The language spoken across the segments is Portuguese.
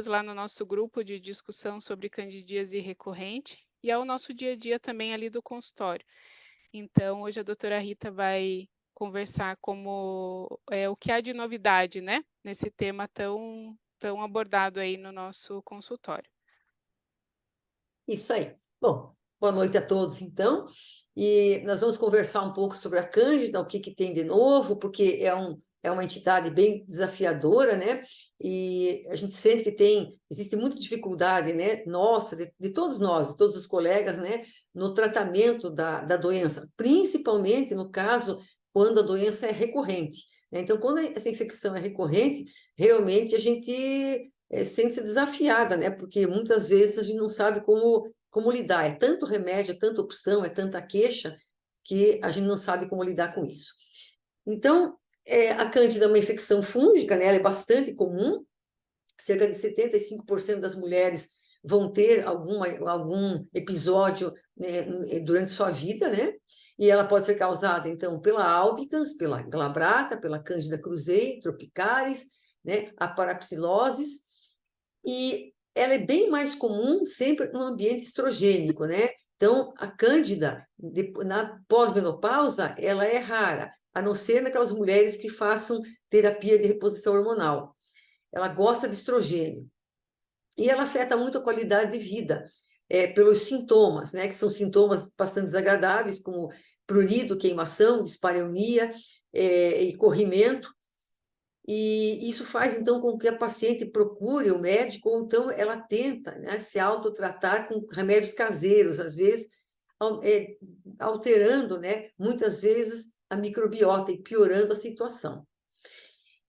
Lá no nosso grupo de discussão sobre candidíase recorrente e ao nosso dia a dia também ali do consultório. Então, hoje a doutora Rita vai conversar o que há de novidade, né, nesse tema tão abordado aí no nosso consultório. Isso aí. Bom, boa noite a todos, então. E nós vamos conversar um pouco sobre a Cândida, o que tem de novo, porque é uma entidade bem desafiadora, né? E a gente sente que existe muita dificuldade, né? Nossa, de todos nós, de todos os colegas, né? No tratamento da doença, principalmente no caso quando a doença é recorrente, né? Então, quando essa infecção é recorrente, realmente a gente sente-se desafiada, né? Porque muitas vezes a gente não sabe como lidar. É tanto remédio, é tanta opção, é tanta queixa, que a gente não sabe como lidar com isso. Então, a Cândida é uma infecção fúngica, né? Ela é bastante comum, cerca de 75% das mulheres vão ter algum episódio, né, durante sua vida, né? E ela pode ser causada, então, pela albicans, pela glabrata, pela Cândida krusei, tropicaris, né? A parapsiloses, e ela é bem mais comum sempre no ambiente estrogênico, né? Então, a Cândida, na pós-menopausa, ela é rara, a não ser naquelas mulheres que façam terapia de reposição hormonal. Ela gosta de estrogênio. E ela afeta muito a qualidade de vida, pelos sintomas, né? Que são sintomas bastante desagradáveis, como prurido, queimação, dispareunia, e corrimento. E isso faz, então, com que a paciente procure o médico, ou então ela tenta, né, se autotratar com remédios caseiros, às vezes alterando, né, muitas vezes a microbiota e piorando a situação.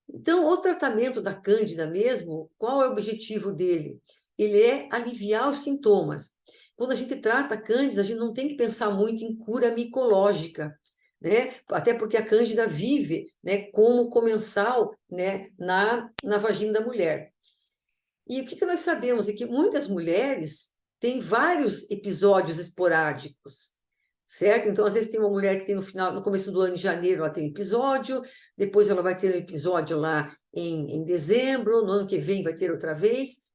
Então, o tratamento da Cândida mesmo, qual é o objetivo dele? Ele é aliviar os sintomas. Quando a gente trata a Cândida, a gente não tem que pensar muito em cura micológica, né? Até porque a Cândida vive, né, como comensal, né, na vagina da mulher. E o que nós sabemos é que muitas mulheres têm vários episódios esporádicos, certo? Então, às vezes tem uma mulher que tem no começo do ano, em janeiro, ela tem um episódio, depois ela vai ter um episódio lá em dezembro, no ano que vem vai ter outra vez,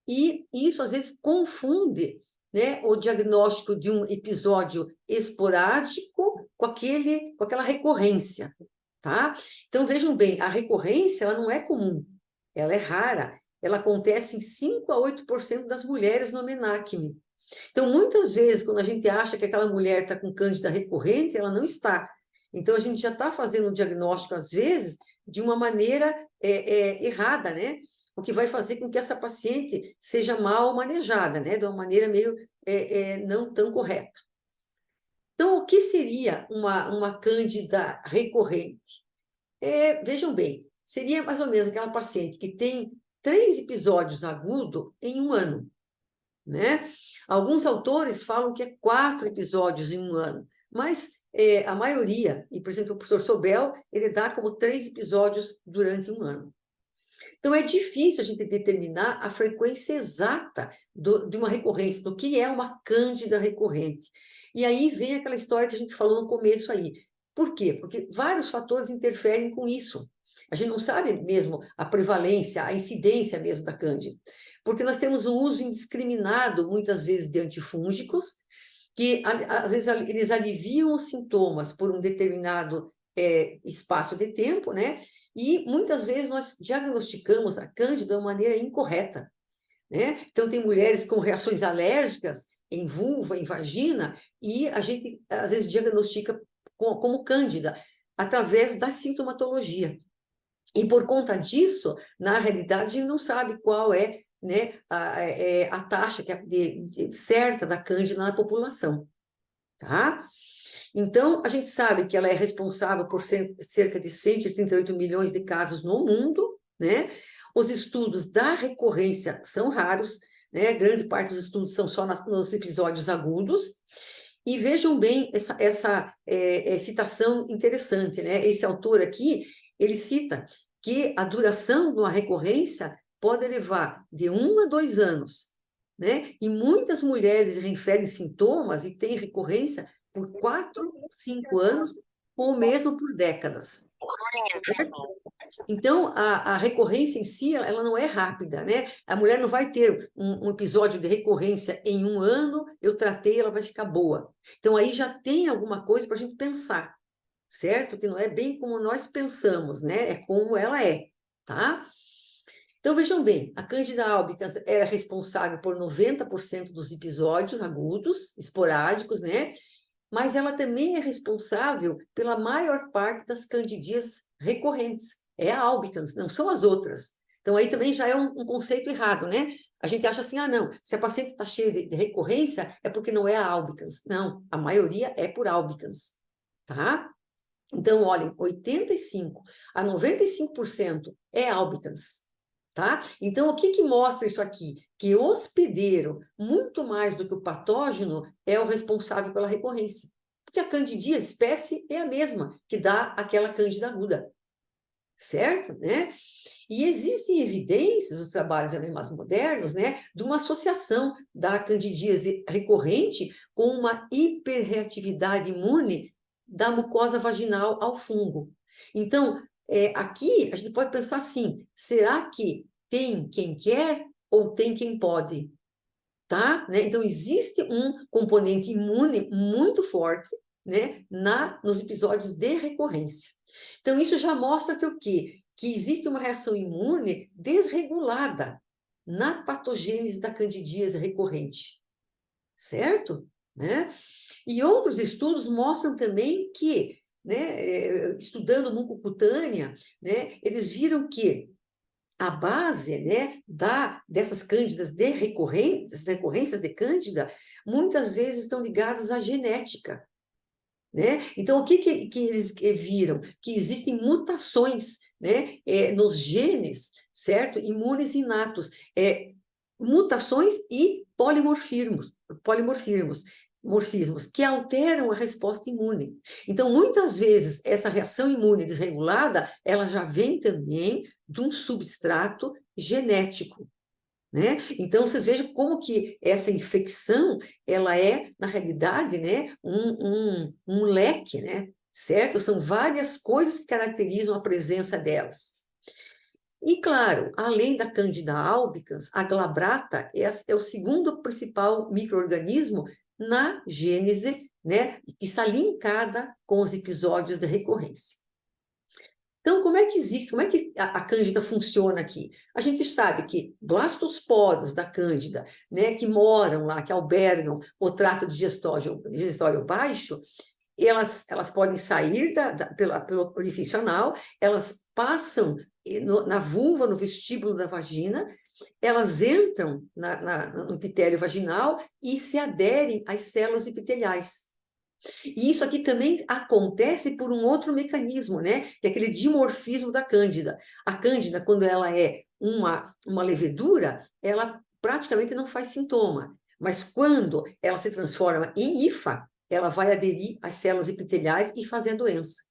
e isso às vezes confunde, né, o diagnóstico de um episódio esporádico com aquela recorrência, tá? Então, vejam bem, a recorrência ela não é comum, ela é rara, ela acontece em 5 a 8% das mulheres no menacme. Então, muitas vezes, quando a gente acha que aquela mulher está com cândida recorrente, ela não está. Então, a gente já está fazendo um diagnóstico, às vezes, de uma maneira errada, né? O que vai fazer com que essa paciente seja mal manejada, né? De uma maneira meio não tão correta. Então, o que seria uma cândida recorrente? Vejam bem, seria mais ou menos aquela paciente que tem 3 episódios agudos em um ano, né? Alguns autores falam que é 4 episódios em um ano, mas a maioria, e por exemplo o professor Sobel, ele dá como 3 episódios durante um ano. Então é difícil a gente determinar a frequência exata de uma recorrência, do que é uma cândida recorrente. E aí vem aquela história que a gente falou no começo aí. Por quê? Porque vários fatores interferem com isso. A gente não sabe mesmo a prevalência, a incidência mesmo da cândida, porque nós temos um uso indiscriminado, muitas vezes, de antifúngicos, que às vezes eles aliviam os sintomas por um determinado espaço de tempo, né? E muitas vezes nós diagnosticamos a cândida de uma maneira incorreta, né? Então, tem mulheres com reações alérgicas em vulva, em vagina, e a gente às vezes diagnostica como cândida através da sintomatologia. E por conta disso, na realidade, a gente não sabe qual é, né, a taxa certa da cândida na população, tá? Então, a gente sabe que ela é responsável por cerca de 138 milhões de casos no mundo, né? Os estudos da recorrência são raros, né? Grande parte dos estudos são só nos episódios agudos. E vejam bem essa citação interessante, né? Esse autor aqui, ele cita que a duração de uma recorrência pode levar de 1 a 2 anos, né? E muitas mulheres referem sintomas e têm recorrência por 4, 5 anos, ou mesmo por décadas. Então, a recorrência em si, ela não é rápida, né? A mulher não vai ter um episódio de recorrência em 1 ano, eu tratei, ela vai ficar boa. Então, aí já tem alguma coisa para a gente pensar, certo? Que não é bem como nós pensamos, né? É como ela é, tá? Então, vejam bem, a Cândida albicans é responsável por 90% dos episódios agudos, esporádicos, né? Mas ela também é responsável pela maior parte das candidíases recorrentes. É a albicans, não são as outras. Então, aí também já é um conceito errado, né? A gente acha assim, não, se a paciente está cheia de recorrência, é porque não é a albicans. Não, a maioria é por albicans, tá? Então, olhem, 85 a 95% é albicans, tá? Então, o que mostra isso aqui? Que o hospedeiro, muito mais do que o patógeno, é o responsável pela recorrência. Porque a candidíase espécie é a mesma que dá aquela cândida aguda, certo? Né? E existem evidências, os trabalhos mais modernos, né, de uma associação da candidíase recorrente com uma hiperreatividade imune da mucosa vaginal ao fungo. Então, aqui a gente pode pensar assim, será que tem quem quer ou tem quem pode? Tá? Né? Então, existe um componente imune muito forte, né, nos episódios de recorrência. Então, isso já mostra que o quê? Que existe uma reação imune desregulada na patogênese da candidíase recorrente, certo? Né? E outros estudos mostram também que, né, estudando mucocutânea, né, eles viram que a base, né, dessas cândidas de recorrências de cândida, muitas vezes estão ligadas à genética, né? Então, o que eles viram? Que existem mutações, né, nos genes, certo? Imunes inatos, mutações e morfismos que alteram a resposta imune. Então, muitas vezes, essa reação imune desregulada, ela já vem também de um substrato genético, né? Então, vocês vejam como que essa infecção, ela é, na realidade, né, um leque, né? Certo? São várias coisas que caracterizam a presença delas. E, claro, além da Candida albicans, a glabrata é o segundo principal micro-organismo na gênese, né, que está linkada com os episódios de recorrência. Então, como é que a Cândida funciona aqui? A gente sabe que blastosporos da Cândida, né, que moram lá, que albergam o trato digestório baixo, elas podem sair pelo orifício anal, elas passam na vulva, no vestíbulo da vagina, elas entram no epitélio vaginal e se aderem às células epiteliais. E isso aqui também acontece por um outro mecanismo, né? Que é aquele dimorfismo da Cândida. A Cândida, quando ela é uma levedura, ela praticamente não faz sintoma. Mas quando ela se transforma em hifa, ela vai aderir às células epiteliais e fazer a doença.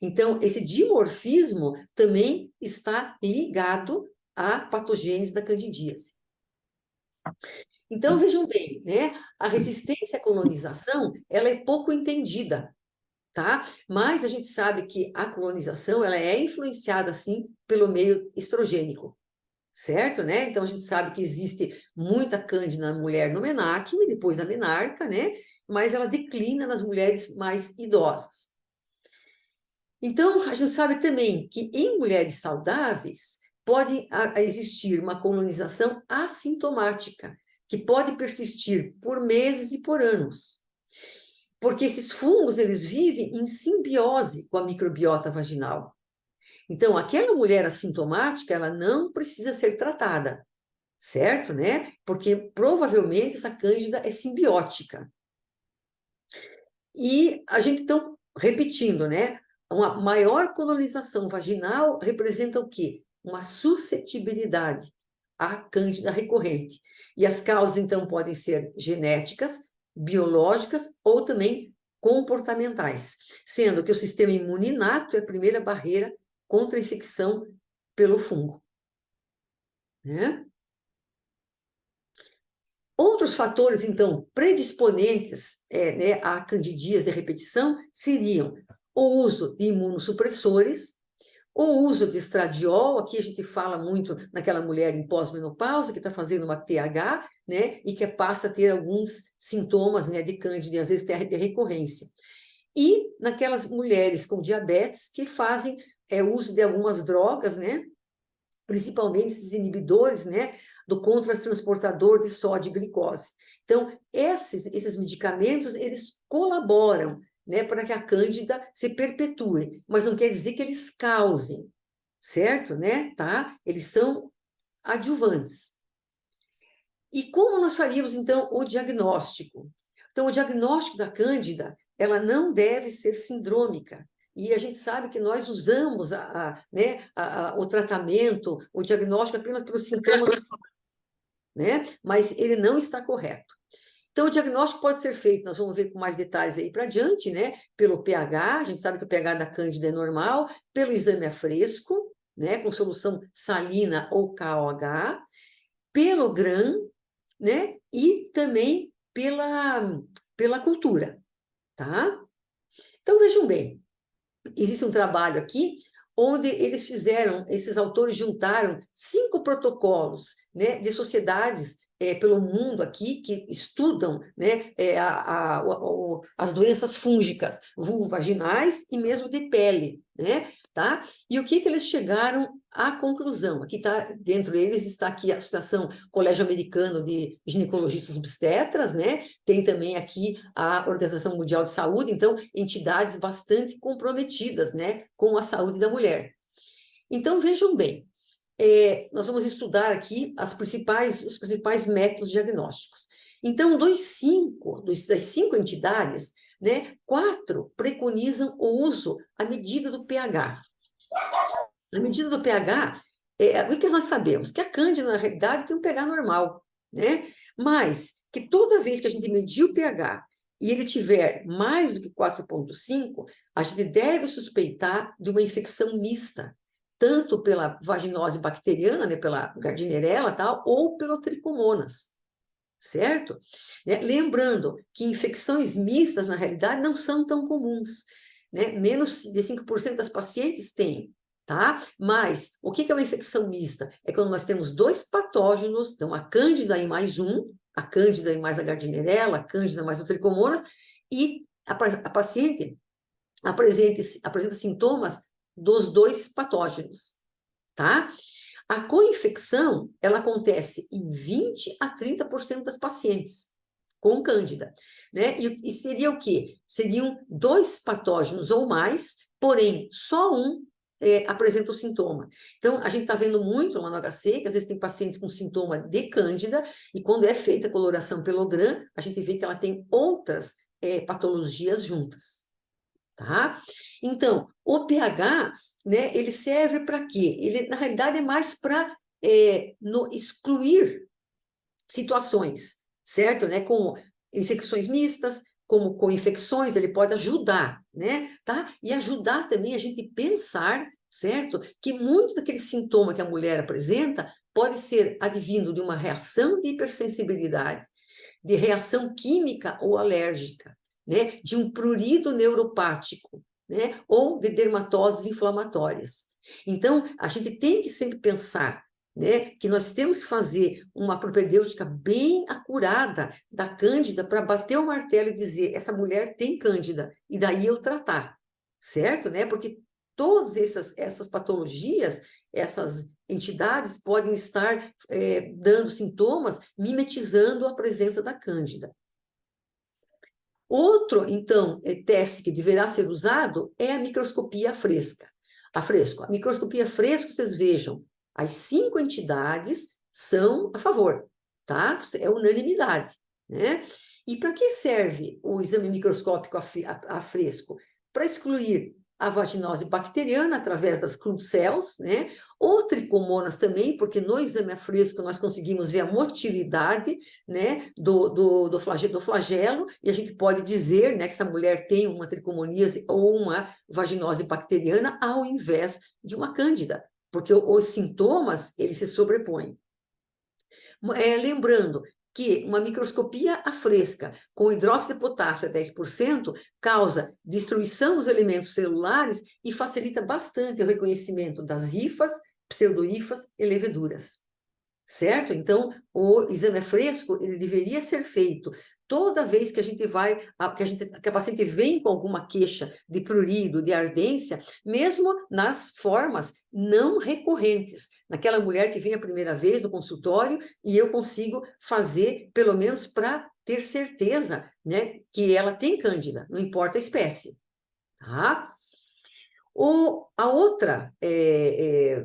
Então, esse dimorfismo também está ligado à patogênese da candidíase. Então, vejam bem, né? A resistência à colonização, ela é pouco entendida, tá? Mas a gente sabe que a colonização, ela é influenciada, sim, pelo meio estrogênico, certo, né? Então, a gente sabe que existe muita cândida na mulher no menáquimo e depois na menarca, né? Mas ela declina nas mulheres mais idosas. Então, a gente sabe também que em mulheres saudáveis pode existir uma colonização assintomática, que pode persistir por meses e por anos. Porque esses fungos, eles vivem em simbiose com a microbiota vaginal. Então, aquela mulher assintomática, ela não precisa ser tratada, certo, né? Porque provavelmente essa cândida é simbiótica. E a gente, então, repetindo, né? Uma maior colonização vaginal representa o quê? uma suscetibilidade à cândida recorrente. E as causas, então, podem ser genéticas, biológicas ou também comportamentais, sendo que o sistema imune inato é a primeira barreira contra a infecção pelo fungo, né? Outros fatores, então, predisponentes né, à candidíase de repetição seriam o uso de imunossupressores, o uso de estradiol, aqui a gente fala muito naquela mulher em pós-menopausa que está fazendo uma TH, né, e que passa a ter alguns sintomas, né, de cândida, e às vezes tem recorrência. E naquelas mulheres com diabetes que fazem uso de algumas drogas, né, principalmente esses inibidores, né, do contratransportador de sódio e glicose. Então, esses medicamentos, eles colaboram, né, para que a cândida se perpetue, mas não quer dizer que eles causem, certo, né, tá? Eles são adjuvantes. E como nós faríamos, então, o diagnóstico? Então, o diagnóstico da cândida, ela não deve ser sindrômica. E a gente sabe que nós usamos o tratamento, o diagnóstico apenas pelos sintomas, né? Mas ele não está correto. Então, o diagnóstico pode ser feito, nós vamos ver com mais detalhes aí para diante, né? Pelo pH, a gente sabe que o pH da cândida é normal, pelo exame a fresco, né? Com solução salina ou KOH, pelo GRAM, né? E também pela cultura, tá? Então, vejam bem, existe um trabalho aqui onde esses autores juntaram 5 protocolos, né, de sociedades pelo mundo aqui que estudam, né, as doenças fúngicas vulvovaginais e mesmo de pele, né, tá? E o que eles chegaram à conclusão? Aqui tá, dentro deles está aqui a Associação Colégio Americano de Ginecologistas Obstetras, né? Tem também aqui a Organização Mundial de Saúde, então entidades bastante comprometidas, né, com a saúde da mulher. Então vejam bem, nós vamos estudar aqui os principais métodos diagnósticos. Então, das 5 entidades, né, 4 preconizam o uso à medida do pH. A medida do pH, o que nós sabemos? Que a cândida, na realidade, tem um pH normal, né? Mas que toda vez que a gente medir o pH e ele tiver mais do que 4,5, a gente deve suspeitar de uma infecção mista, tanto pela vaginose bacteriana, né, pela Gardnerella tal, ou pelo Trichomonas, certo? Lembrando que infecções mistas, na realidade, não são tão comuns, né? Menos de 5% das pacientes têm, tá? Mas o que é uma infecção mista? É quando nós temos 2 patógenos, então a cândida e mais a cândida e mais a Gardnerella, a cândida mais o Trichomonas, e a paciente apresenta sintomas dos 2 patógenos, tá? A co-infecção, ela acontece em 20 a 30% das pacientes com cândida, né? E seria o quê? Seriam 2 patógenos ou mais, porém, só um apresenta o sintoma. Então, a gente está vendo muito lá no HC, que às vezes tem pacientes com sintoma de cândida, e quando é feita a coloração pelo GRAM, a gente vê que ela tem outras patologias juntas. Tá? Então, o pH, né, ele serve para quê? Ele, na realidade, é mais para excluir situações, certo? Né? Como infecções mistas, como com infecções, ele pode ajudar, né? Tá? E ajudar também a gente pensar, certo? Que muito daquele sintoma que a mulher apresenta pode ser advindo de uma reação de hipersensibilidade, de reação química ou alérgica, né, de um prurido neuropático, né, ou de dermatoses inflamatórias. Então, a gente tem que sempre pensar, né, que nós temos que fazer uma propedêutica bem acurada da cândida para bater o martelo e dizer, essa mulher tem cândida, e daí eu tratar, certo? Né? Porque todas essas patologias, essas entidades podem estar dando sintomas, mimetizando a presença da cândida. Outro, então, teste que deverá ser usado é a microscopia fresca. A microscopia fresca, vocês vejam, as 5 entidades são a favor, tá? É unanimidade, né? E para que serve o exame microscópico a fresco? Para excluir a vaginose bacteriana, através das Klebsiells, né? Ou tricomonas também, porque no exame a fresco nós conseguimos ver a motilidade, né, do flagelo, e a gente pode dizer, né, que essa mulher tem uma tricomoníase ou uma vaginose bacteriana, ao invés de uma cândida, porque os sintomas, eles se sobrepõem. Lembrando que uma microscopia à fresca com hidróxido de potássio a 10% causa destruição dos elementos celulares e facilita bastante o reconhecimento das hifas, pseudohifas e leveduras. Certo? Então, o exame fresco, ele deveria ser feito toda vez que a gente vai, que a paciente vem com alguma queixa de prurido, de ardência, mesmo nas formas não recorrentes. Naquela mulher que vem a primeira vez no consultório e eu consigo fazer, pelo menos para ter certeza, né, que ela tem cândida, não importa a espécie. Tá? A outra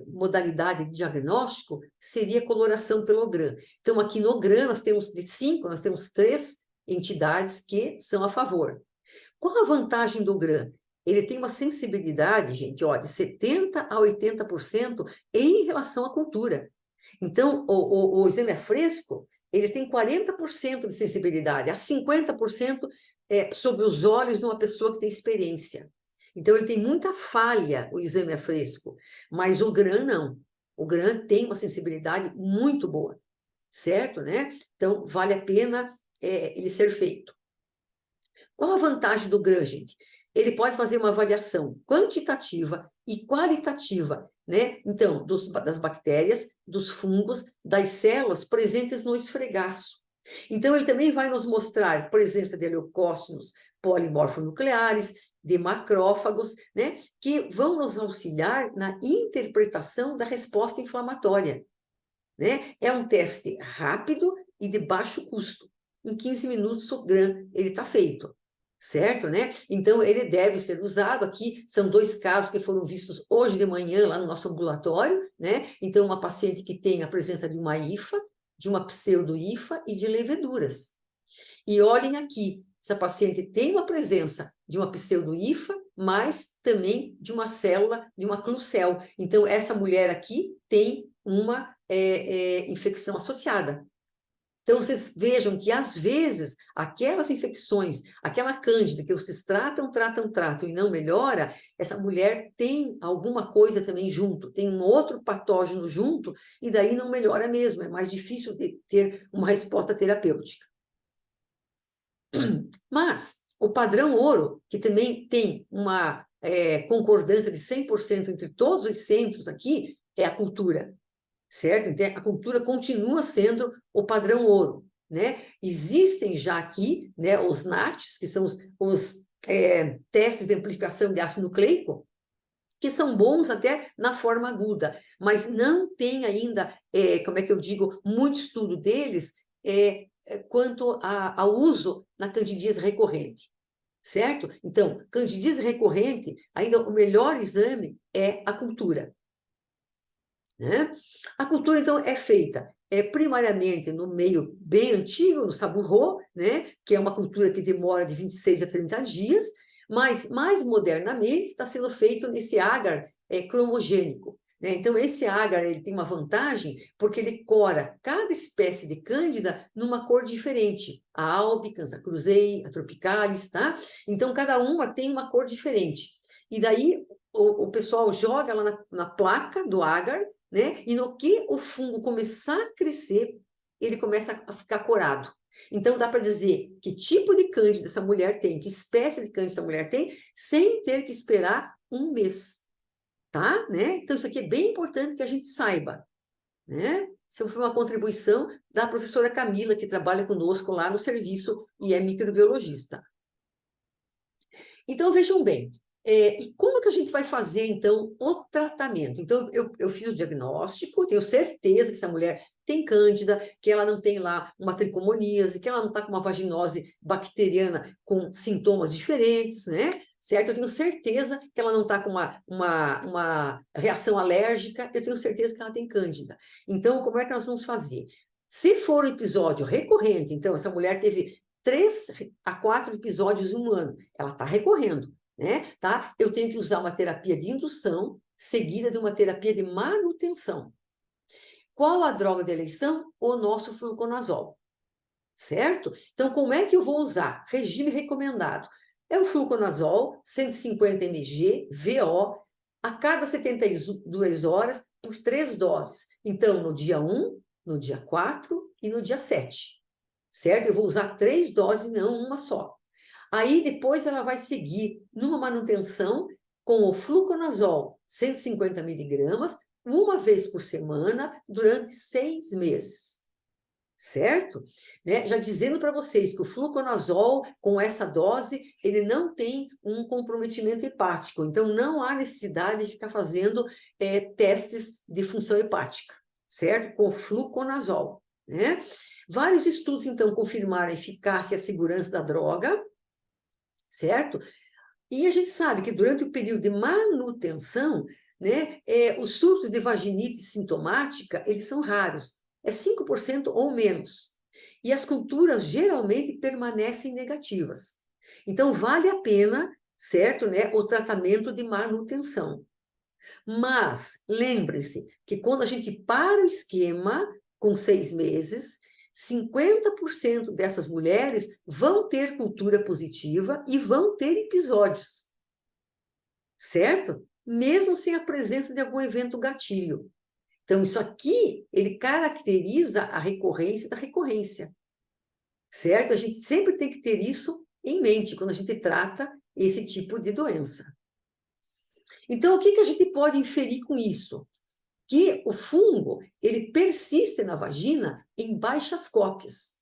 modalidade de diagnóstico seria a coloração pelo GRAM. Então, aqui no GRAM, nós temos de 5, nós temos 3 entidades que são a favor. Qual a vantagem do GRAM? Ele tem uma sensibilidade, gente, ó, de 70% a 80% em relação à cultura. Então, o exame fresco, ele tem 40% de sensibilidade, a 50% sobre os olhos de uma pessoa que tem experiência. Então, ele tem muita falha, o exame fresco, mas o GRAM não. O GRAM tem uma sensibilidade muito boa, certo, né? Então, vale a pena ele ser feito. Qual a vantagem do GRAM, gente? Ele pode fazer uma avaliação quantitativa e qualitativa, né? Então, das bactérias, dos fungos, das células presentes no esfregaço. Então, ele também vai nos mostrar presença de leucócitos polimorfonucleares, de macrófagos, né? Que vão nos auxiliar na interpretação da resposta inflamatória, né? É um teste rápido e de baixo custo. Em 15 minutos, o GRAM ele está feito. Certo, né? Então, ele deve ser usado aqui. São 2 casos que foram vistos hoje de manhã lá no nosso ambulatório, né? Então, uma paciente que tem a presença de uma hifa, de uma pseudo-hifa e de leveduras. E olhem aqui, essa paciente tem uma presença de uma pseudo-hifa, mas também de uma célula, de uma Klebsiella. Então, essa mulher aqui tem uma infecção associada. Então, vocês vejam que, às vezes, aquelas infecções, aquela cândida que vocês tratam e não melhora, essa mulher tem alguma coisa também junto, tem um outro patógeno junto, e daí não melhora mesmo, é mais difícil de ter uma resposta terapêutica. Mas, o padrão ouro, que também tem uma concordância de 100% entre todos os centros aqui, é a cultura. Certo? Então, a cultura continua sendo o padrão ouro, né? Existem já aqui, né, os NATs, que são os testes de amplificação de ácido nucleico, que são bons até na forma aguda, mas não tem ainda, como é que eu digo, muito estudo deles quanto ao uso na candidíase recorrente, certo? Então, candidíase recorrente, ainda o melhor exame é a cultura. Né? A cultura, então, é feita primariamente no meio bem antigo, no saburro, né? Que é uma cultura que demora de 26 a 30 dias, mas mais modernamente está sendo feito nesse agar cromogênico. Né? Então, esse agar ele tem uma vantagem porque ele cora cada espécie de cândida numa cor diferente. A albicans, a cruzei, a tropicalis, tá? Então, cada uma tem uma cor diferente. E daí, o pessoal joga lá na placa do agar, né? E no que o fungo começar a crescer, ele começa a ficar corado. Então, dá para dizer que tipo de cândida essa mulher tem, que espécie de cândida essa mulher tem, sem ter que esperar um mês. Tá? Né? Então, isso aqui é bem importante que a gente saiba. Né? Isso foi uma contribuição da professora Camila, que trabalha conosco lá no serviço e é microbiologista. Então, vejam bem, e como que a gente vai fazer, então, o tratamento? Então, eu fiz o diagnóstico, tenho certeza que essa mulher tem cândida, que ela não tem lá uma tricomoníase, que ela não está com uma vaginose bacteriana com sintomas diferentes, né? Certo? Eu tenho certeza que ela não está com uma reação alérgica, eu tenho certeza que ela tem cândida. Então, como é que nós vamos fazer? Se for um episódio recorrente, então, essa mulher teve 3 a 4 episódios em um ano, ela está recorrendo. né? Tá? Eu tenho que usar uma terapia de indução seguida de uma terapia de manutenção. Qual a droga de eleição? O nosso fluconazol, certo? Então, como é que eu vou usar? Regime recomendado. É o fluconazol, 150 mg, VO, a cada 72 horas, por 3 doses. Então, no dia 1, no dia 4 e no dia 7, certo? Eu vou usar 3 doses, não uma só. Aí, depois, ela vai seguir numa manutenção com o fluconazol, 150 miligramas, uma vez por semana, durante 6 meses. Certo? Né? Já dizendo para vocês que o fluconazol, com essa dose, ele não tem um comprometimento hepático, então não há necessidade de ficar fazendo testes de função hepática, certo? Com o fluconazol, né? Vários estudos, então, confirmaram a eficácia e a segurança da droga, certo? E a gente sabe que durante o período de manutenção, né, os surtos de vaginite sintomática, eles são raros, é 5% ou menos. E as culturas geralmente permanecem negativas. Então, vale a pena, certo, né, o tratamento de manutenção. Mas, lembre-se que quando a gente para o esquema com 6 meses, 50% dessas mulheres vão ter cultura positiva e vão ter episódios, certo? Mesmo sem a presença de algum evento gatilho. Então, isso aqui, ele caracteriza a recorrência da recorrência, certo? A gente sempre tem que ter isso em mente quando a gente trata esse tipo de doença. Então, o que a gente pode inferir com isso? Que o fungo, ele persiste na vagina em baixas cópias.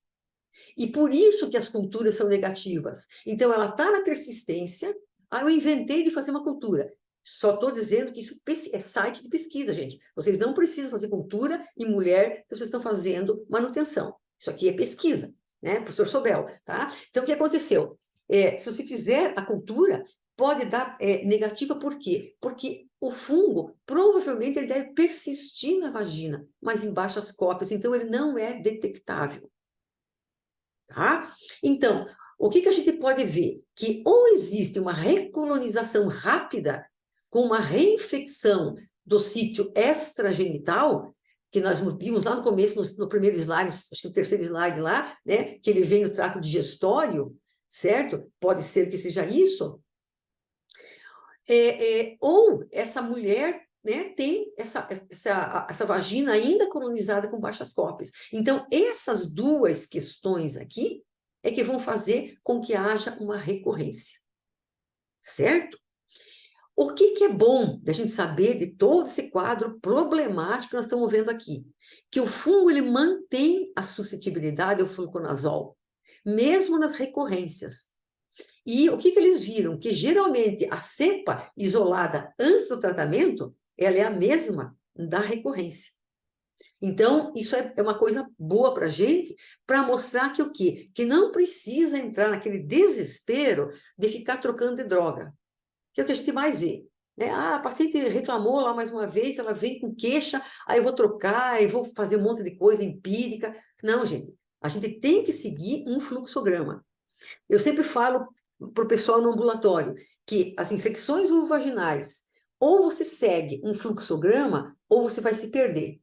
E por isso que as culturas são negativas. Então, ela está na persistência. Eu inventei de fazer uma cultura. Só estou dizendo que isso é site de pesquisa, gente. Vocês não precisam fazer cultura em mulher que vocês estão fazendo manutenção. Isso aqui é pesquisa, né? Professor Sobel, tá? Então, o que aconteceu? Se você fizer a cultura, pode dar negativa, por quê? Porque o fungo, provavelmente, ele deve persistir na vagina, mas em baixas cópias, então ele não é detectável. Tá? Então, o que a gente pode ver? Que ou existe uma recolonização rápida com uma reinfecção do sítio extragenital, que nós vimos lá no começo, no primeiro slide, acho que o terceiro slide lá, né, que ele vem no trato digestório, certo? Pode ser que seja isso. Ou essa mulher, né, tem essa vagina ainda colonizada com baixas cópias. Então, essas duas questões aqui é que vão fazer com que haja uma recorrência, certo? O que é bom da gente saber de todo esse quadro problemático que nós estamos vendo aqui? Que o fungo, ele mantém a suscetibilidade ao fluconazol, mesmo nas recorrências. E o que eles viram? Que geralmente a cepa isolada antes do tratamento, ela é a mesma da recorrência. Então, isso é uma coisa boa para a gente, para mostrar que o quê? Que não precisa entrar naquele desespero de ficar trocando de droga, que é o que a gente mais vê. Né? A paciente reclamou lá mais uma vez, ela vem com queixa, aí eu vou trocar, eu vou fazer um monte de coisa empírica. Não, gente, a gente tem que seguir um fluxograma. Eu sempre falo para o pessoal no ambulatório que as infecções vulvovaginais, ou você segue um fluxograma, ou você vai se perder.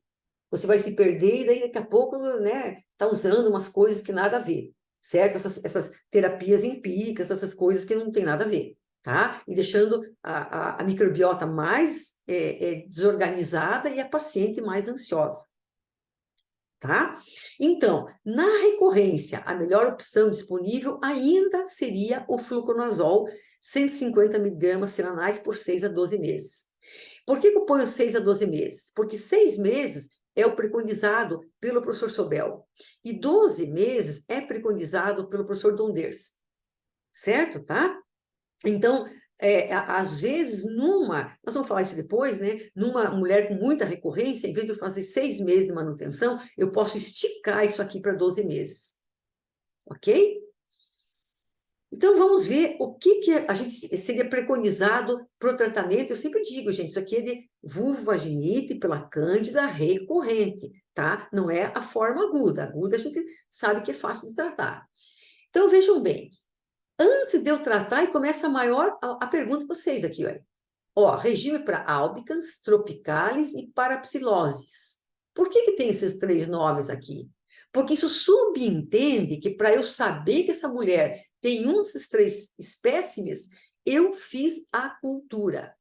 Você vai se perder e daí daqui a pouco, né, tá usando umas coisas que nada a ver, certo? Essas terapias empíricas, essas coisas que não tem nada a ver, tá? E deixando a microbiota mais desorganizada e a paciente mais ansiosa. Tá? Então, na recorrência, a melhor opção disponível ainda seria o fluconazol, 150 miligramas semanais por 6 a 12 meses. Por que eu ponho 6 a 12 meses? Porque 6 meses é o preconizado pelo professor Sobel e 12 meses é preconizado pelo professor Donders, certo? Tá? Então, às vezes, nós vamos falar isso depois, né? Numa mulher com muita recorrência, em vez de eu fazer 6 meses de manutenção, eu posso esticar isso aqui para 12 meses. Ok? Então, vamos ver o que a gente seria preconizado para o tratamento. Eu sempre digo, gente, isso aqui é de vulvovaginite pela cândida recorrente, tá? Não é a forma aguda. Aguda a gente sabe que é fácil de tratar. Então, vejam bem, Antes de eu tratar, e começa a pergunta para vocês aqui, olha. Ó, regime para albicans, tropicalis e parapsiloses. Por que tem esses 3 nomes aqui? Porque isso subentende que para eu saber que essa mulher tem um desses 3 espécimes, eu fiz a cultura,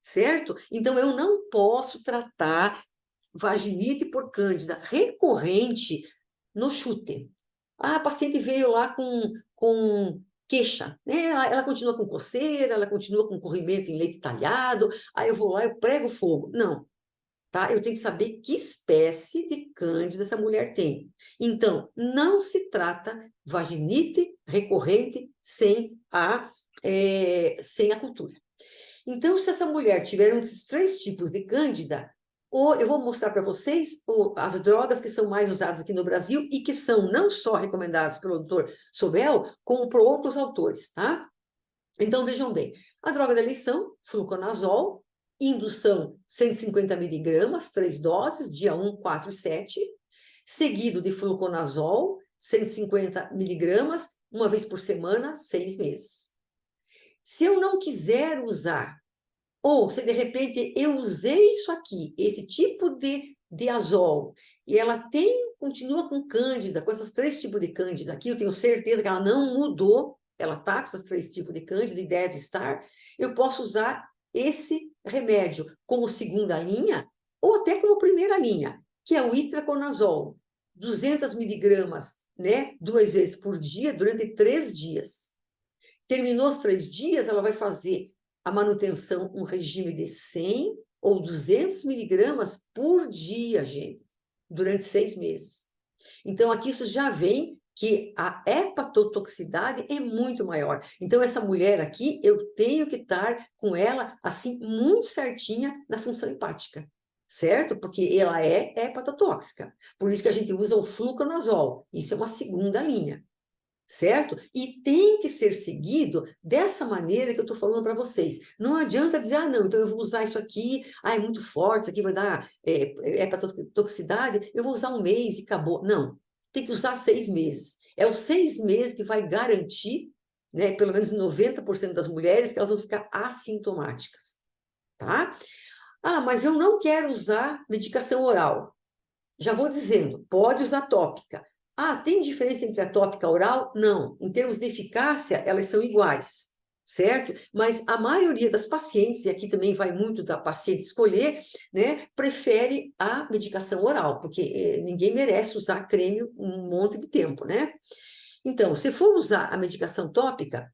certo? Então, eu não posso tratar vaginite por cândida recorrente no chute. A paciente veio lá com queixa, né? Ela continua com coceira, ela continua com corrimento em leite talhado, aí eu vou lá, eu prego fogo. Não, tá? Eu tenho que saber que espécie de cândida essa mulher tem. Então, não se trata vaginite recorrente sem a cultura. Então, se essa mulher tiver um desses 3 tipos de cândida, ou eu vou mostrar para vocês as drogas que são mais usadas aqui no Brasil e que são não só recomendadas pelo Dr. Sobel, como por outros autores, tá? Então, vejam bem, a droga da eleição, fluconazol, indução 150 miligramas, 3 doses, dia 1, 4 e 7, seguido de fluconazol, 150 miligramas, uma vez por semana, 6 meses. Se eu não quiser usar, ou se de repente eu usei isso aqui, esse tipo de azol, e ela continua com cândida, com esses 3 tipos de cândida aqui, eu tenho certeza que ela não mudou, ela está com esses 3 tipos de cândida e deve estar, eu posso usar esse remédio como segunda linha, ou até como primeira linha, que é o itraconazol, 200 miligramas, né, 2 vezes por dia, durante 3 dias. Terminou os 3 dias, ela vai fazer a manutenção, um regime de 100 ou 200 miligramas por dia, gente, durante 6 meses. Então, aqui isso já vem que a hepatotoxicidade é muito maior. Então, essa mulher aqui, eu tenho que estar com ela, assim, muito certinha na função hepática, certo? Porque ela é hepatotóxica. Por isso que a gente usa o fluconazol. Isso é uma segunda linha, certo? E tem que ser seguido dessa maneira que eu estou falando para vocês. Não adianta dizer, ah, não, então eu vou usar isso aqui, ah, é muito forte, isso aqui vai dar hepatotoxicidade, eu vou usar 1 mês e acabou. Não, tem que usar 6 meses. É os 6 meses que vai garantir, né, pelo menos 90% das mulheres, que elas vão ficar assintomáticas, tá? Ah, mas eu não quero usar medicação oral. Já vou dizendo, pode usar tópica. Ah, tem diferença entre a tópica oral? Não. Em termos de eficácia, elas são iguais, certo? Mas a maioria das pacientes, e aqui também vai muito da paciente escolher, né, prefere a medicação oral, porque ninguém merece usar creme um monte de tempo, né? Então, se for usar a medicação tópica,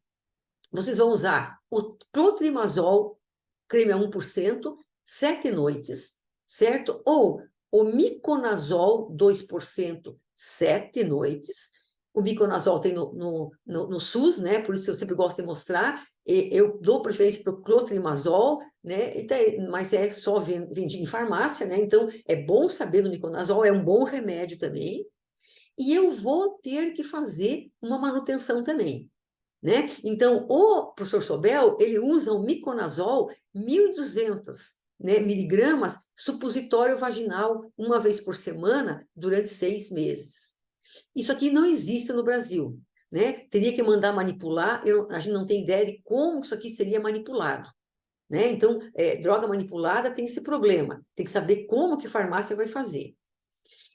vocês vão usar o clotrimazol, creme a 1%, 7 noites, certo? Ou o miconazol 2%, 7 noites. O miconazol tem no SUS, né? Por isso eu sempre gosto de mostrar. Eu dou preferência para o clotrimazol, né? Mas é só vendido em farmácia, né? Então é bom saber do miconazol, é um bom remédio também. E eu vou ter que fazer uma manutenção também, né? Então, o professor Sobel, ele usa o miconazol 1.200, né, miligramas, supositório vaginal, uma vez por semana, durante 6 meses. Isso aqui não existe no Brasil, né? Teria que mandar manipular, a gente não tem ideia de como isso aqui seria manipulado, né? Então, droga manipulada tem esse problema, tem que saber como que a farmácia vai fazer.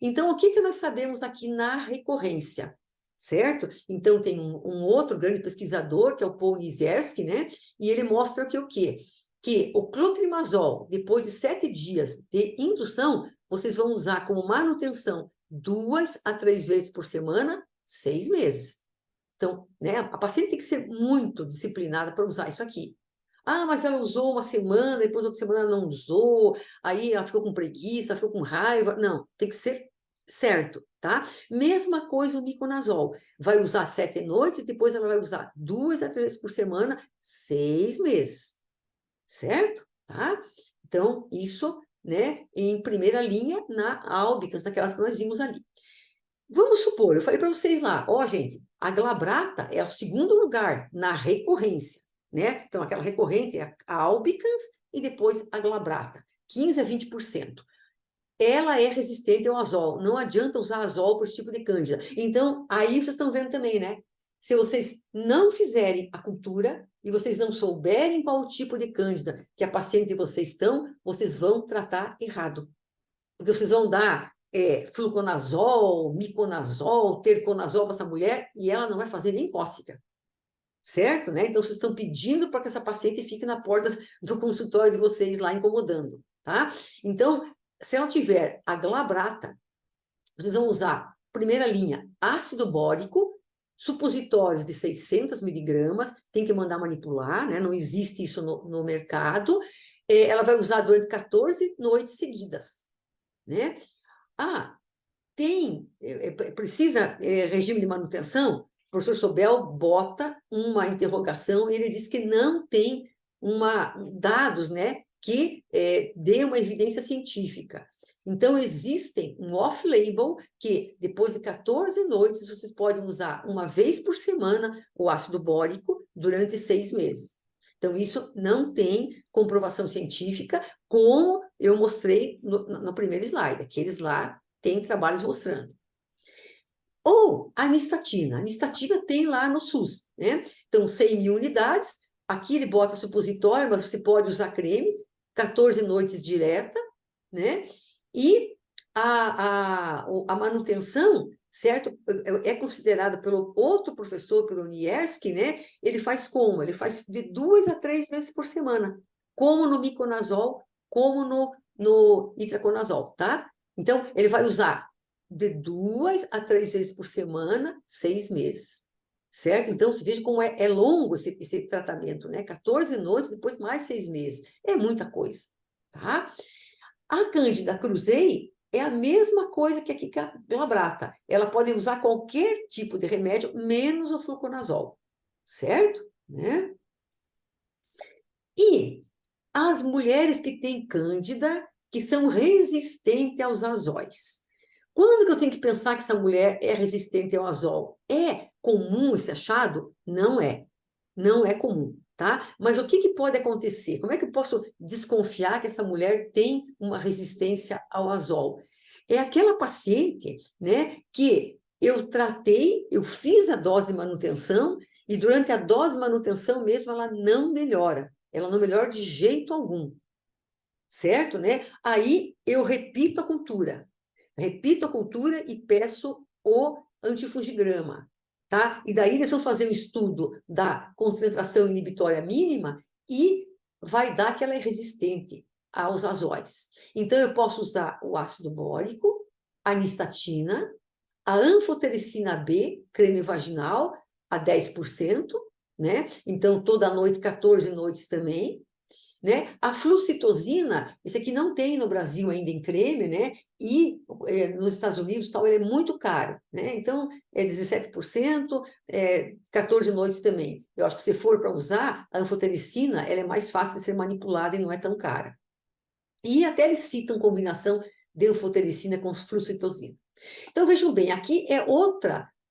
Então, o que nós sabemos aqui na recorrência? Certo? Então, tem um outro grande pesquisador, que é o Paul Niziarski, né? E ele mostra que o quê? Que o clotrimazol, depois de 7 dias de indução, vocês vão usar como manutenção 2 a 3 vezes por semana, 6 meses. Então, né, a paciente tem que ser muito disciplinada para usar isso aqui. Ah, mas ela usou uma semana, depois outra semana ela não usou, aí ela ficou com preguiça, ficou com raiva. Não, tem que ser certo, tá? Mesma coisa o miconazol. Vai usar 7 noites, depois ela vai usar 2 a 3 por semana, 6 meses, certo? Tá? Então, isso, né, em primeira linha na álbicas, naquelas que nós vimos ali. Vamos supor, eu falei para vocês lá, ó, gente, a glabrata é o segundo lugar na recorrência, né? Então, aquela recorrente é a albicans e depois a glabrata, 15 a 20%. Ela é resistente ao azol, não adianta usar azol por esse tipo de cândida. Então, aí vocês estão vendo também, né? se vocês não fizerem a cultura e vocês não souberem qual o tipo de cândida que a paciente de vocês estão, vocês vão tratar errado. Porque vocês vão dar fluconazol, miconazol, terconazol para essa mulher e ela não vai fazer nem cócega. Certo? Né? Então, vocês estão pedindo para que essa paciente fique na porta do consultório de vocês lá incomodando, tá? Então, se ela tiver a glabrata, vocês vão usar, primeira linha, ácido bórico, supositórios de 600 miligramas, tem que mandar manipular, né? Não existe isso no mercado. Ela vai usar durante 14 noites seguidas, né? Precisa regime de manutenção? O professor Sobel bota uma interrogação e ele diz que não tem dados, né, que dê uma evidência científica. Então, existem um off-label que, depois de 14 noites, vocês podem usar uma vez por semana o ácido bórico durante 6 meses. Então, isso não tem comprovação científica, como eu mostrei no primeiro slide. Aqueles lá tem trabalhos mostrando. Ou a anistatina. A anistatina tem lá no SUS, né? Então, 100 mil unidades. Aqui ele bota supositório, mas você pode usar creme, 14 noites direta, né? E a manutenção, certo? É considerada pelo outro professor, pelo Nierski, né? Ele faz como? Ele faz de 2 a 3 vezes por semana, como no miconazol, como no itraconazol, tá? Então, ele vai usar de 2 a 3 vezes por semana, 6 meses. Certo? Então, você veja como é longo esse tratamento, né? 14 noites, depois mais 6 meses. É muita coisa, tá? A Cândida cruzei é a mesma coisa que a glabrata. Ela pode usar qualquer tipo de remédio, menos o fluconazol. Certo? Né? E as mulheres que têm Cândida, que são resistentes aos azóis. Quando que eu tenho que pensar que essa mulher é resistente ao azol? É comum esse achado? Não é. Não é comum, tá? Mas o que pode acontecer? Como é que eu posso desconfiar que essa mulher tem uma resistência ao azol? É aquela paciente, né, que eu tratei, eu fiz a dose de manutenção e durante a dose de manutenção mesmo ela não melhora. Ela não melhora de jeito algum. Certo, né? Aí eu repito a cultura. Repito a cultura e peço o antifungigrama, tá? E daí eles vão fazer um estudo da concentração inibitória mínima e vai dar que ela é resistente aos azóis. Então, eu posso usar o ácido bórico, a anistatina, a anfotericina B, creme vaginal, a 10%, né? Então, toda noite, 14 noites também, né? A flucitosina, esse aqui não tem no Brasil ainda em creme, né? E nos Estados Unidos tal, ele é muito caro, né? Então, é 17%, 14 noites também. Eu acho que se for para usar, a anfotericina, ela é mais fácil de ser manipulada e não é tão cara. E até eles citam combinação de anfotericina com flucitosina. Então, vejam bem, aqui é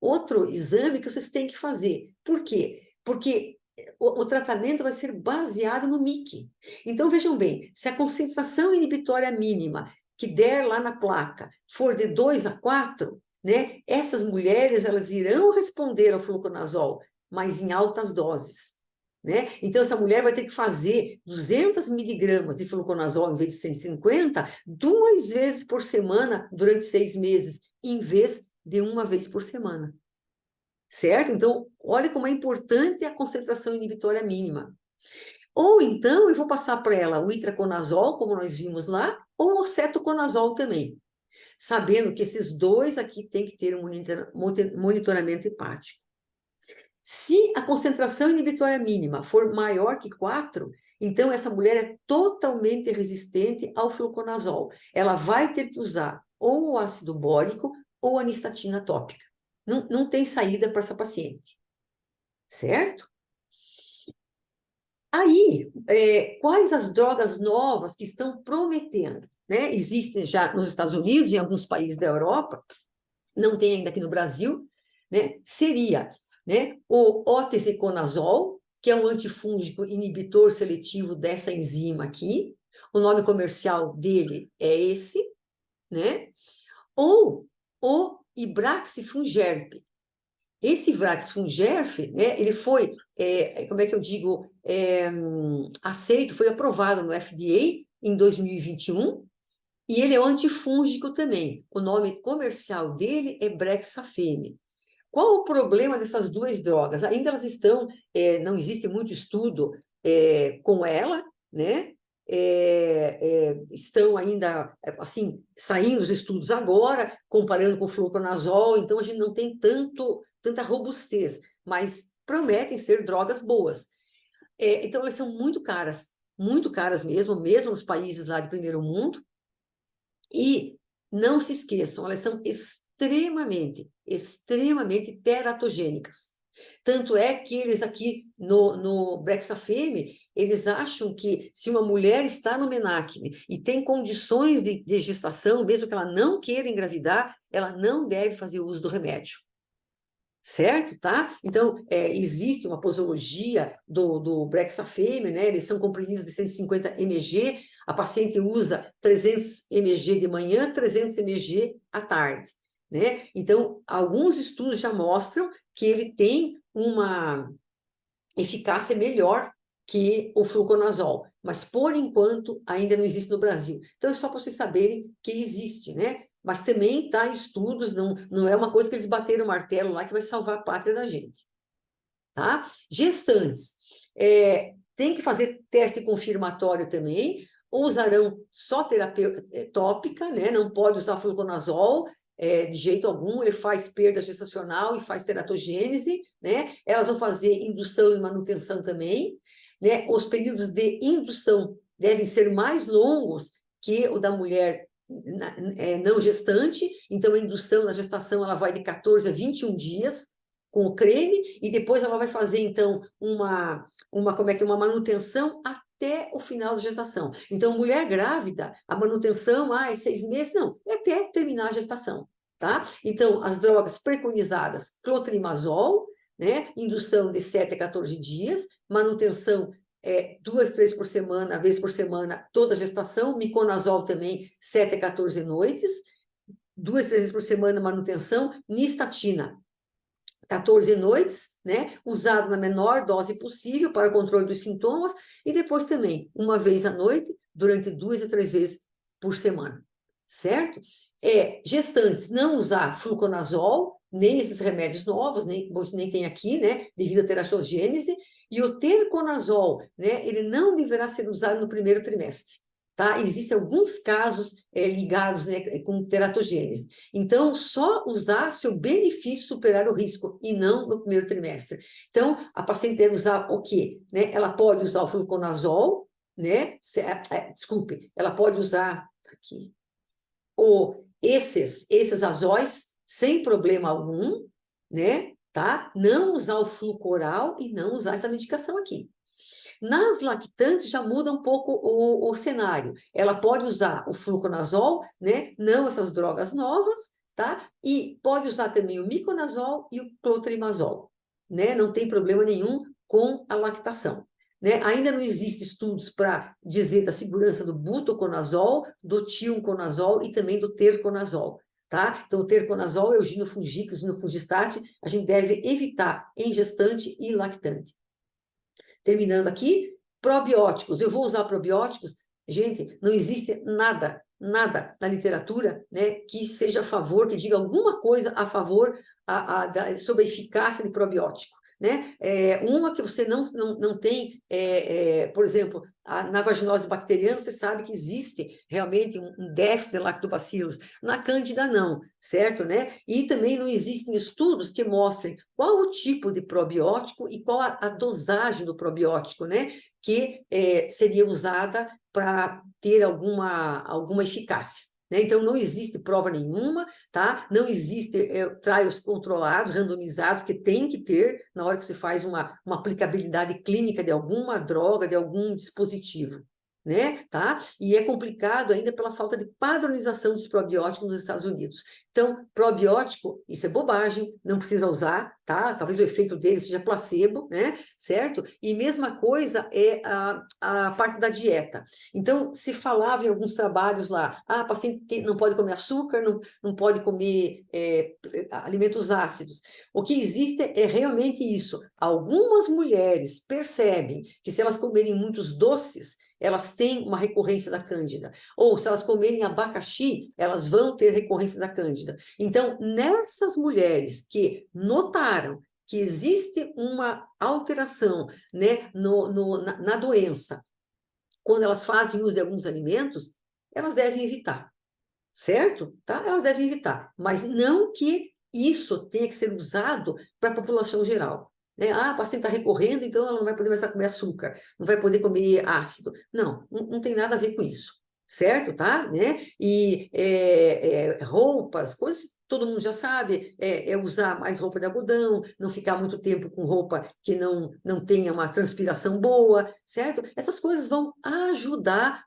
outro exame que vocês têm que fazer. Por quê? Porque o tratamento vai ser baseado no MIC. Então, vejam bem, se a concentração inibitória mínima que der lá na placa for de 2 a 4, né, essas mulheres elas irão responder ao fluconazol, mas em altas doses. Né? Então, essa mulher vai ter que fazer 200 miligramas de fluconazol em vez de 150, 2 vezes por semana durante 6 meses, em vez de uma vez por semana. Certo? Então, olha como é importante a concentração inibitória mínima. Ou então, eu vou passar para ela o itraconazol, como nós vimos lá, ou o cetoconazol também. Sabendo que esses dois aqui têm que ter um monitoramento hepático. Se a concentração inibitória mínima for maior que 4, então essa mulher é totalmente resistente ao fluconazol. Ela vai ter que usar ou o ácido bórico ou a anistatina tópica. Não tem saída para essa paciente. Certo? Aí, quais as drogas novas que estão prometendo? Né? Existem já nos Estados Unidos, em alguns países da Europa, não tem ainda aqui no Brasil, né? Seria, né, o oteseconazol, que é um antifúngico inibitor seletivo dessa enzima aqui, o nome comercial dele é esse, né? Ou o ibraxifungerp. Esse Vrax-Fungerf, né, ele foi, como é que eu digo, aceito, foi aprovado no FDA em 2021, e ele é um antifúngico também. O nome comercial dele é Brexafemme. Qual o problema dessas duas drogas? Ainda elas estão, não existe muito estudo com ela, né? Estão ainda, assim, saindo os estudos agora, comparando com o fluconazol, então a gente não tem tanta robustez, mas prometem ser drogas boas. Então elas são muito caras mesmo, mesmo nos países lá de primeiro mundo, e não se esqueçam, elas são extremamente teratogênicas. Tanto é que eles aqui no Brexafemme, eles acham que se uma mulher está no menacme e tem condições de gestação, mesmo que ela não queira engravidar, ela não deve fazer uso do remédio. Certo, tá? Então, existe uma posologia do Brexafemme, né? Eles são comprimidos de 150 mg, a paciente usa 300 mg de manhã, 300 mg à tarde, né? Então, alguns estudos já mostram que ele tem uma eficácia melhor que o fluconazol, mas por enquanto ainda não existe no Brasil. Então, é só para vocês saberem que existe, né? Mas também está em estudos, não é uma coisa que eles bateram o martelo lá que vai salvar a pátria da gente. Tá? Gestantes, tem que fazer teste confirmatório também, usarão só terapia tópica, né? Não pode usar fluconazol, de jeito algum, ele faz perda gestacional e faz teratogênese, né? Elas vão fazer indução e manutenção também, né? Os períodos de indução devem ser mais longos que o da mulher não gestante, então a indução na gestação ela vai de 14 a 21 dias com o creme, e depois ela vai fazer, então, uma manutenção até o final da gestação. Então, mulher grávida, a manutenção, é 6 meses? Não, é até terminar a gestação, tá? Então, as drogas preconizadas, clotrimazol, né? Indução de 7 a 14 dias, manutenção 2, 3 por semana, vez por semana, toda a gestação, miconazol também, 7 a 14 noites, 2, 3 vezes por semana, manutenção, nistatina, 14 noites, né? Usado na menor dose possível para o controle dos sintomas, e depois também, uma vez à noite, durante 2 a 3 vezes por semana, certo? Gestantes, não usar fluconazol, nem esses remédios novos, nem tem aqui, né? Devido à teratogênese, e o terconazol, né? Ele não deverá ser usado no primeiro trimestre. Tá? Existem alguns casos ligados, né, com teratogênese. Então, só usar se o benefício superar o risco, e não no primeiro trimestre. Então, a paciente deve usar o quê? Né? Ela pode usar o fluconazol, né? Desculpe, ela pode usar aqui, esses azóis, sem problema algum, né? Tá? Não usar o flucoral e não usar essa medicação aqui. Nas lactantes já muda um pouco o cenário. Ela pode usar o fluconazol, né? Não essas drogas novas, tá? E pode usar também o miconazol e o clotrimazol, né? Não tem problema nenhum com a lactação. Né? Ainda não existem estudos para dizer da segurança do butoconazol, do tionconazol e também do terconazol. Tá? Então, o terconazol é o ginofungicus, o ginofungostat, a gente deve evitar em gestante e lactante. Terminando aqui, probióticos. Eu vou usar probióticos. Gente, não existe nada na literatura, né, que seja a favor, que diga alguma coisa a favor sobre a eficácia de probiótico. Né? Uma que você não tem, por exemplo, na vaginose bacteriana, você sabe que existe realmente um déficit de lactobacilos. Na cândida, não, certo? Né? E também não existem estudos que mostrem qual o tipo de probiótico e qual a dosagem do probiótico, né? Que seria usada para ter alguma eficácia. Então, não existe prova nenhuma, tá? Não existe trials controlados, randomizados, que tem que ter na hora que se faz uma aplicabilidade clínica de alguma droga, de algum dispositivo. né, tá? E é complicado ainda pela falta de padronização dos probióticos nos Estados Unidos. Então, probiótico, isso é bobagem, não precisa usar, tá? Talvez o efeito dele seja placebo, né, certo? E mesma coisa é a parte da dieta. Então, se falava em alguns trabalhos lá, a paciente não pode comer açúcar, não pode comer alimentos ácidos. O que existe é realmente isso. Algumas mulheres percebem que se elas comerem muitos doces, elas têm uma recorrência da Cândida. Ou se elas comerem abacaxi, elas vão ter recorrência da Cândida. Então, nessas mulheres que notaram que existe uma alteração, né, na doença, quando elas fazem uso de alguns alimentos, elas devem evitar, certo? Tá? Elas devem evitar, mas não que isso tenha que ser usado para a população geral. Né? Ah, a paciente está recorrendo, então ela não vai poder mais comer açúcar, não vai poder comer ácido. Não tem nada a ver com isso, certo? Tá? Né? E roupas, coisas que todo mundo já sabe, usar mais roupa de algodão, não ficar muito tempo com roupa que não tenha uma transpiração boa, certo? Essas coisas vão ajudar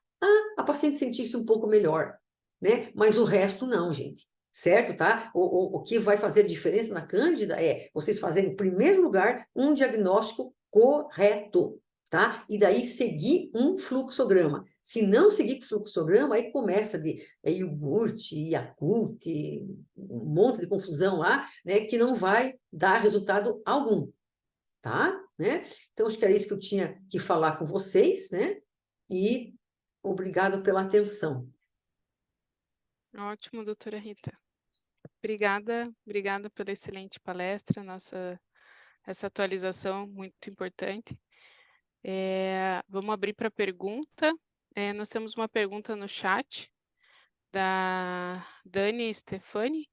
a paciente sentir-se um pouco melhor, né? Mas o resto não, gente. Certo, tá? O que vai fazer diferença na Cândida é vocês fazerem, em primeiro lugar, um diagnóstico correto, tá? E daí seguir um fluxograma. Se não seguir fluxograma, aí começa de iogurte, Yakult, um monte de confusão lá, né? Que não vai dar resultado algum, tá? Né? Então, acho que era isso que eu tinha que falar com vocês, né? E obrigado pela atenção. Ótimo, doutora Rita. Obrigada pela excelente palestra, essa atualização muito importante. Vamos abrir para pergunta. Nós temos uma pergunta no chat da Dani Stefani.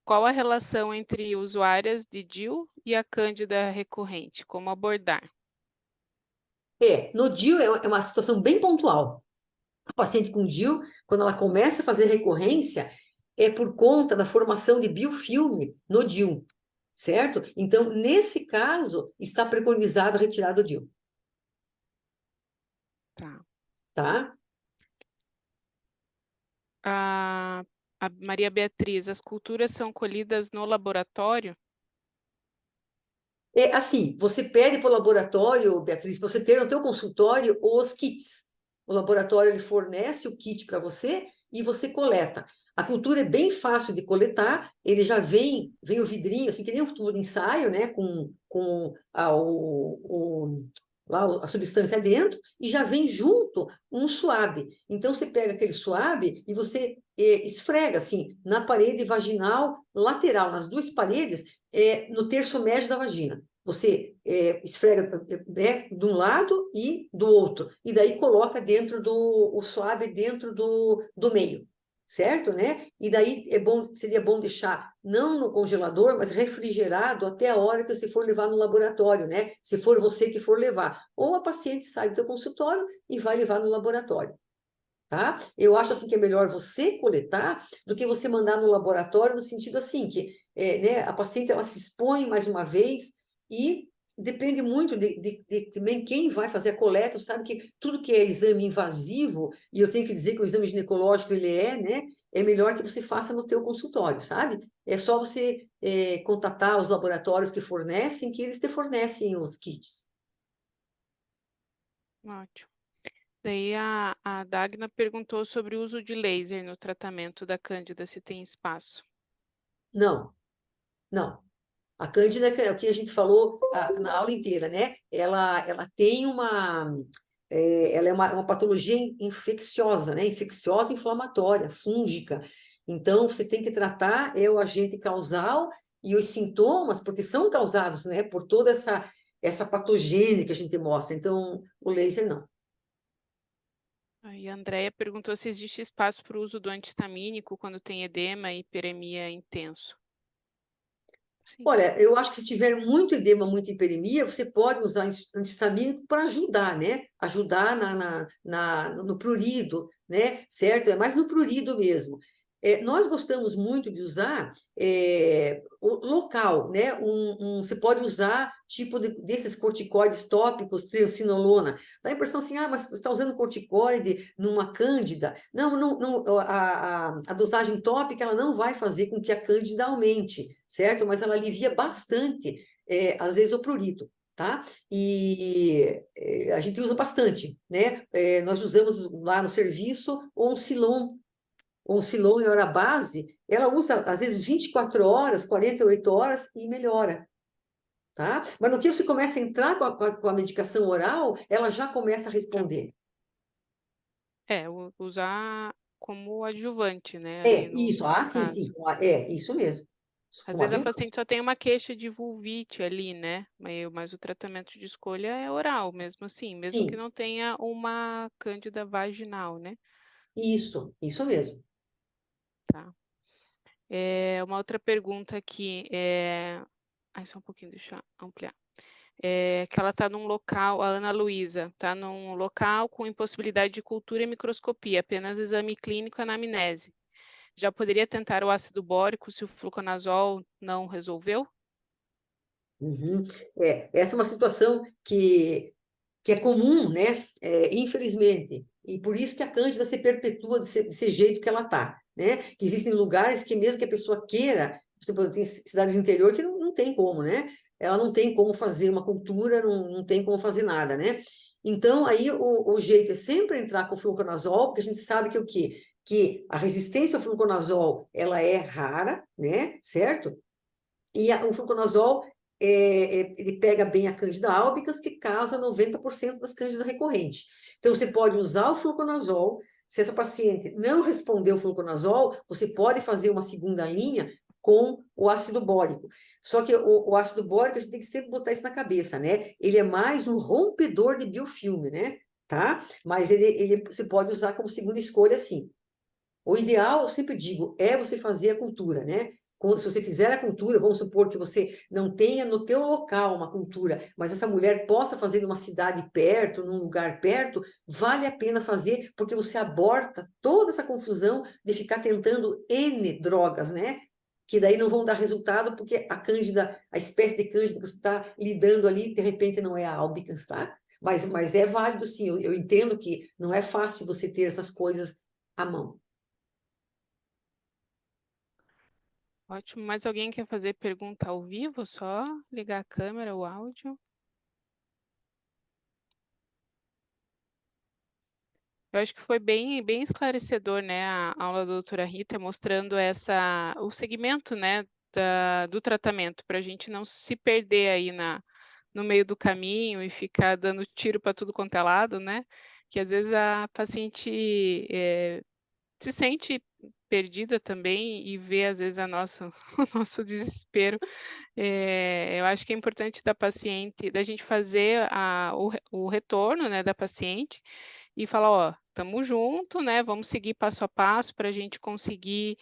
Qual a relação entre usuárias de DIU e a Cândida recorrente? Como abordar? No DIU é uma situação bem pontual. A paciente com DIU, quando ela começa a fazer recorrência, é por conta da formação de biofilme no DIU, certo? Então, nesse caso, está preconizado a retirada do DIU. Tá? A Maria Beatriz, as culturas são colhidas no laboratório? É assim, você pede para o laboratório, Beatriz, para você ter no teu consultório os kits. O laboratório ele fornece o kit para você e você coleta. A cultura é bem fácil de coletar, ele já vem o vidrinho, assim, que nem um tubo de ensaio, né, com lá a substância dentro, e já vem junto um suave. Então, você pega aquele suave e você esfrega, assim, na parede vaginal lateral, nas duas paredes, no terço médio da vagina. Você esfrega de um lado e do outro, e daí coloca dentro o suave dentro do meio, certo, né? E daí seria bom deixar não no congelador, mas refrigerado até a hora que você for levar no laboratório, né? Se for você que for levar, ou a paciente sai do seu consultório e vai levar no laboratório. Tá? Eu acho assim que é melhor você coletar do que você mandar no laboratório, no sentido assim, que né, a paciente ela se expõe mais uma vez e depende muito de também quem vai fazer a coleta, sabe que tudo que é exame invasivo, e eu tenho que dizer que o exame ginecológico ele né, é melhor que você faça no teu consultório, sabe? É só você contatar os laboratórios que fornecem, que eles te fornecem os kits. Ótimo. Daí a Dagna perguntou sobre o uso de laser no tratamento da Cândida, se tem espaço. Não. A Cândida, que é o que a gente falou na aula inteira, né? Ela tem ela é uma patologia infecciosa, né? Infecciosa, inflamatória, fúngica. Então, você tem que tratar o agente causal e os sintomas, porque são causados, né? Por toda essa patogênese que a gente mostra. Então, o laser não. Aí a Andrea perguntou se existe espaço para o uso do antihistamínico quando tem edema e hiperemia intenso. Sim. Olha, eu acho que se tiver muito edema, muita hiperemia, você pode usar antihistamínico para ajudar, né? Ajudar no prurido, né? Certo? É mais no prurido mesmo. Nós gostamos muito de usar o local, né? Você pode usar tipo desses corticoides tópicos, triancinolona. Dá a impressão assim, mas você está usando corticoide numa cândida. Não, a dosagem tópica ela não vai fazer com que a cândida aumente, certo? Mas ela alivia bastante, às vezes, o prurito. Tá? E a gente usa bastante, né? Nós usamos lá no serviço ou um Silon em hora base, ela usa às vezes 24 horas, 48 horas e melhora, tá? Mas no que você começa a entrar com a medicação oral, ela já começa a responder. Usar como adjuvante, né, ali no Isso, sim, sim, caso. isso mesmo. Às Como vezes a adjuvante. paciente só tem uma queixa de vulvite ali, né, mas o tratamento de escolha é oral mesmo assim, mesmo que Sim, não tenha uma cândida vaginal, né? isso mesmo. Tá. Uma outra pergunta aqui, só um pouquinho, deixa eu ampliar. Que ela está num local, a Ana Luísa, está num local com impossibilidade de cultura e microscopia, apenas exame clínico e anamnese. Já poderia tentar o ácido bórico se o fluconazol não resolveu? Uhum. Essa é uma situação que é comum, né? Infelizmente. E por isso que a Cândida se perpetua desse jeito que ela está, né? Que existem lugares que mesmo que a pessoa queira, você tem cidades do interior que não tem como, né? Ela não tem como fazer uma cultura, não tem como fazer nada, né? Então, aí o jeito é sempre entrar com fluconazol, porque a gente sabe que o quê? Que a resistência ao fluconazol, ela é rara, né? Certo? E o fluconazol, ele pega bem a Cândida albicans, que causa 90% das cândidas recorrentes. Então, você pode usar o fluconazol. Se essa paciente não respondeu o fluconazol, você pode fazer uma segunda linha com o ácido bórico. Só que o ácido bórico, a gente tem que sempre botar isso na cabeça, né? Ele é mais um rompedor de biofilme, né? Tá? Mas você pode usar como segunda escolha, sim. O ideal, eu sempre digo, é você fazer a cultura, né? Se você fizer a cultura, vamos supor que você não tenha no teu local uma cultura, mas essa mulher possa fazer numa cidade perto, num lugar perto, vale a pena fazer, porque você aborta toda essa confusão de ficar tentando N drogas, né? Que daí não vão dar resultado, porque a cândida, a espécie de cândida que você está lidando ali, de repente não é a albicans, tá? Mas é válido, sim. Eu entendo que não é fácil você ter essas coisas à mão. Ótimo. Mais alguém quer fazer pergunta ao vivo? Só ligar a câmera, o áudio. Eu acho que foi bem esclarecedor, né, a aula da doutora Rita, mostrando o segmento, né, do tratamento, para a gente não se perder aí no meio do caminho e ficar dando tiro para tudo quanto é lado, né? Que às vezes a paciente se sente perdida também e vê às vezes o nosso desespero. Eu acho que é importante da gente fazer o retorno, né, da paciente e falar, ó, estamos junto, né? Vamos seguir passo a passo para a gente conseguir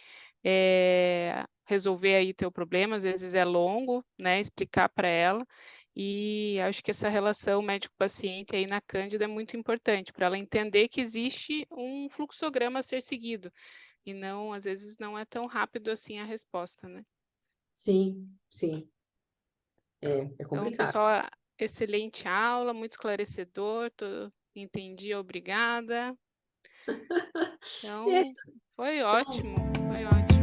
resolver aí teu problema. Às vezes é longo, né? Explicar para ela. E acho que essa relação médico-paciente aí na Cândida é muito importante para ela entender que existe um fluxograma a ser seguido e não, às vezes, não é tão rápido assim a resposta, né? Sim, sim, é Então, complicado. pessoal, excelente aula, muito esclarecedor, entendi, obrigada. Então, Esse, foi então, ótimo, foi ótimo.